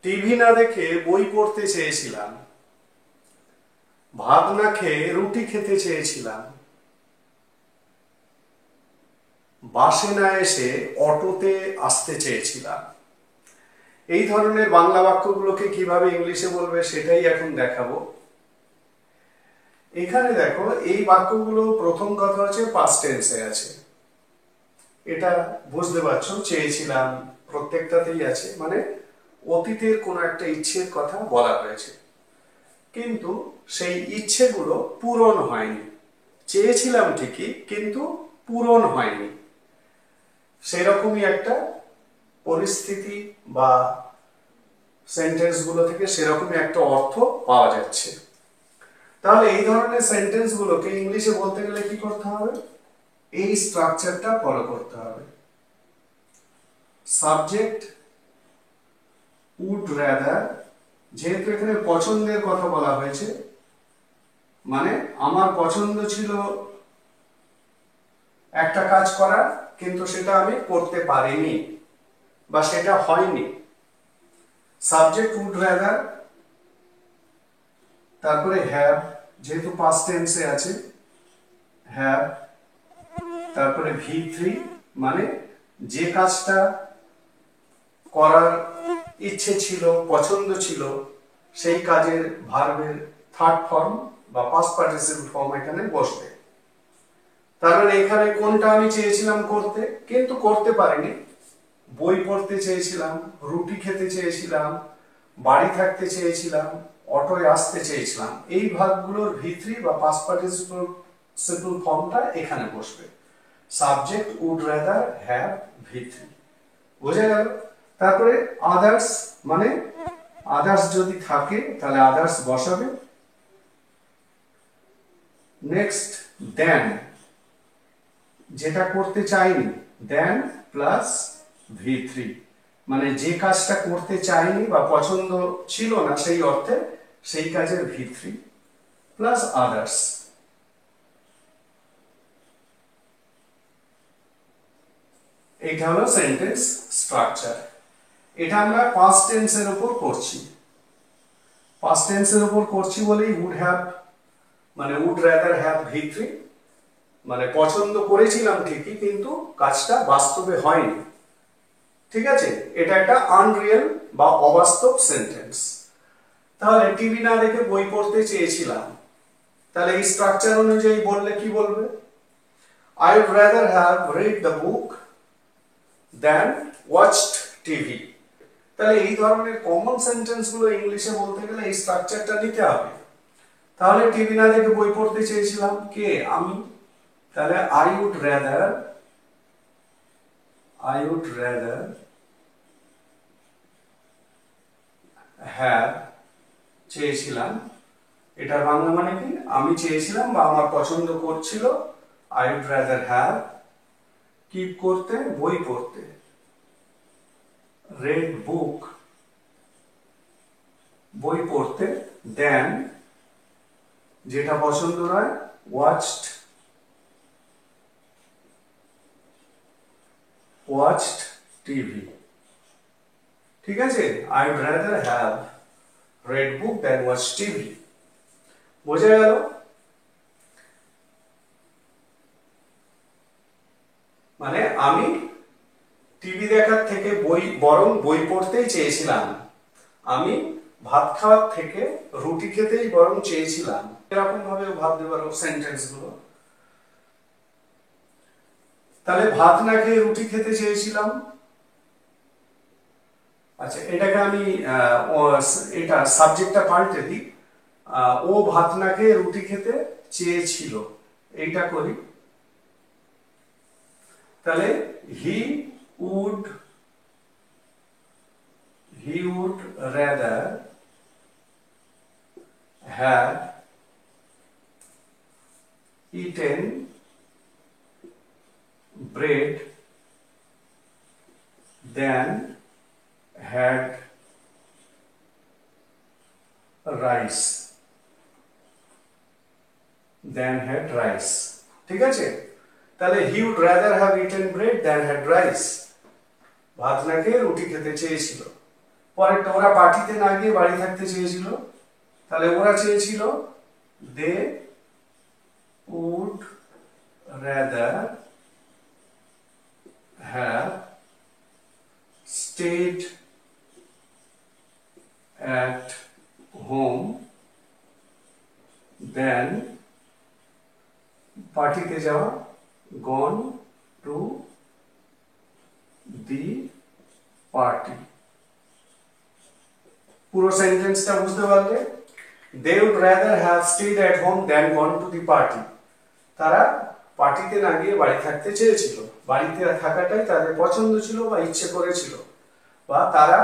TV না দেখে বই পড়তে চেয়েছিলাম, ভাত না খেয়ে রুটি খেতে চেয়েছিলাম, বাসে না এসে অটোতে আসতে চেয়েছিলাম। এই ধরনের বাংলা বাক্যগুলোকে কিভাবে ইংলিশে বলবে সেটাই এখন দেখাবো। এখানে দেখো, এই বাক্যগুলো প্রথম কথা হচ্ছে পাস্ট টেন্সে আছে। এটা বুঝতে পারছো, চেয়েছিলাম প্রত্যেকটাতেই আছে, মানে অতীতের কোনো একটা ইচ্ছের কথা বলা হয়েছে, কিন্তু সেই ইচ্ছেগুলো পূরণ হয়নি। চেয়েছিলাম ঠিকই, কিন্তু পূরণ হয়নি। সেরকমই একটা পরিস্থিতি বা সেন্টেন্সগুলো থেকে সেরকমই একটা অর্থ পাওয়া যাচ্ছে। তাহলে এই ধরনের সেন্টেন্সগুলোকে ইংলিশে বলতে গেলে কি করতে হবে? এই স্ট্রাকচারটা ফলো করতে হবে। সাবজেক্ট উড রাদার, যেহেতু এখানে পছন্দের কথা বলা হয়েছে, মানে আমার পছন্দ ছিল একটা কাজ করার, কিন্তু সেটা আমি করতে পারিনি বা সেটা হয়নি। সাবজেক্ট উড রাদার, তারপরে হ্যাভ, যেহেতু পাস্ট টেন্সে আছে হ্যাভ, তারপরে V3, মানে যে কাজটা করার ইচ্ছে ছিল, পছন্দ ছিল, সেই কাজের ভার্বের থার্ড ফর্ম বা পাস্ট পার্টিসিপল ফর্ম এখানে বসবে। তার মানে এখানে কোনটা আমি চেয়েছিলাম করতে, কিন্তু করতে পারিনি। বই পড়তে চেয়েছিলাম, রুটি খেতে চেয়েছিলাম, বাড়ি থাকতে চেয়েছিলাম, অটোয় আসতে চেয়েছিলাম। এই ভার্বগুলোর V3 বা পাস্ট পার্টিসিপল ফর্মটা এখানে বসবে। Subject would rather have V3, বোঝা গেল? তারপরে আদার্স, মানে আদার্স যদি থাকে তাহলে আদার্স বসাবে। নেক্সট দেন, যেটা করতে চাইনি, দেন প্লাস V3, মানে যে কাজটা করতে চাইনি বা পছন্দ ছিল না সেই অর্থে সেই কাজের V3 প্লাস আদার্স। এটা হলো সেন্টেন্স স্ট্রাকচার। এটা আমরা পাস্ট টেন্সের উপর করছি। পাস্ট টেন্সের উপর করছি বলেই উড হ্যাভ, মানে উড রাদার হ্যাভ V3, মানে পছন্দ করেছিলাম ঠিকই, কিন্তু কাজটা বাস্তবে হয়নি। ঠিক আছে, এটা একটা আনরিয়েল বা অবাস্তব সেন্টেন্স। তাহলে টিভি না দেখে বই পড়তে চেয়েছিলাম, তাহলে এই স্ট্রাকচার অনুযায়ী বললে কি বলবে? I would rather have read the book than watched TV. তাহলে এই ধরনের কমন সেন্টেন্স গুলো ইংলিশে বলতে গেলে এই স্ট্রাকচারটা নিতে হবে। তাহলে টিভি না দেখে বই পড়তে চেয়েছিলাম, কে? আমি। তাহলে I would rather have, চেয়েছিলাম, এটার বাংলা মানে কি? আমি চেয়েছিলাম বা আমার পছন্দ করছিল। I would rather have, কি করতে? বই পড়তে। read book, বই পড়তে। দেন, যেটা পছন্দ নয়, watched TV। ঠিক আছে, I would rather have read book than watch TV। বোঝা গেল? মানে আমি টিভি দেখার থেকে বরং বই পড়তেই চেয়েছিলাম, আমি ভাত খাওয়ার থেকে রুটি খেতেই বরং চেয়েছিলাম। এরকম ভাবে ভাবতে পারো সেন্টেন্স গুলো। তাহলে ভাত না খেয়ে রুটি খেতে চেয়েছিলাম। আচ্ছা, এটাকে আমি এটা সাবজেক্টটা পাল্টে দিই, ও ভাত না খেয়ে রুটি খেতে চেয়েছিল, এইটা করি। তাহলে he would rather have eaten bread than had rice, ঠিক আছে? তাহলে he would rather have eaten bread than had rice, ভাত না খেয়ে রুটি খেতে চেয়েছিল। পরেরটা ওরা পার্টিতে না গিয়ে বাড়ি থাকতে চেয়েছিল, তাহলে ওরা চেয়েছিল they would rather have stayed at home than পার্টিতে যাওয়া gone to the party। পুরো সেন্টেন্সটা বুঝতে পারলে? they would rather have stayed at home than gone to the party। তারা পার্টিতে না গিয়ে বাড়ি থাকতে চেয়েছিল, বাড়িতে থাকাটাই তাদের পছন্দ ছিল বা ইচ্ছে করেছিল, বা তারা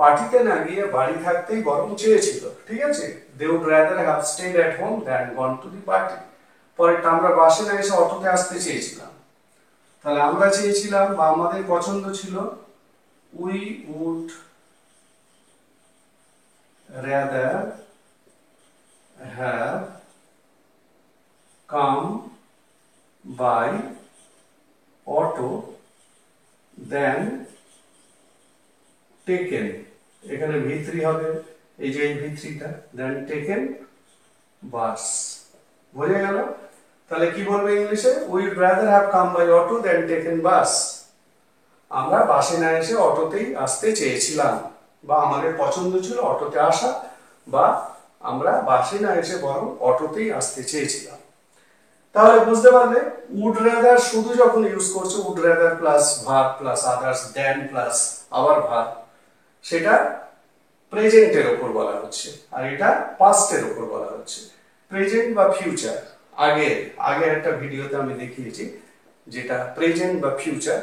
পার্টিতে না গিয়ে বাড়ি থাকতেই বরং চেয়েছিল। ঠিক আছে, they would rather have stayed at home than gone to the party। পরেরটা আমরা বাসে না এসে অটোতে আসতে চেয়েছিলাম, তাহলে আমরা চেয়েছিলাম বা আমাদের পছন্দ ছিল we would rather have come by auto than taken। এখানে V3 হবে, এই যে এই V3টা, than taken bus। বুঝে গেল? তাহলে কি বলবে ইংলিশে? we would rather have come by auto than taken bus। আমরা বাসে না এসে অটোতেই আসতে চেয়েছিলাম, বা আমাদের পছন্দ ছিল অটোতে আসা, বা আমরা বাসে না এসে বরং অটোতেই আসতে চেয়েছিলাম। তাহলে বুঝতে পারলে would rather শুধু যখন ইউজ করছো would rather plus verb plus others then plus আবার ভার্ব, সেটা প্রেজেন্টের উপর বলা হচ্ছে, আর এটা পাস্টের উপর বলা হচ্ছে। প্রেজেন্ট বা ফিউচার আগে একটা ভিডিওতে আমি দেখিয়েছি যেটা প্রেজেন্ট বা ফিউচার,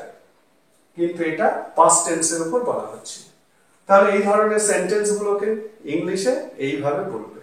কিন্তু এটা পাস্ট টেন্সের উপর বলা হচ্ছে। তাহলে এই ধরনের সেন্টেন্স গুলোকে ইংলিশে এইভাবে বলবে।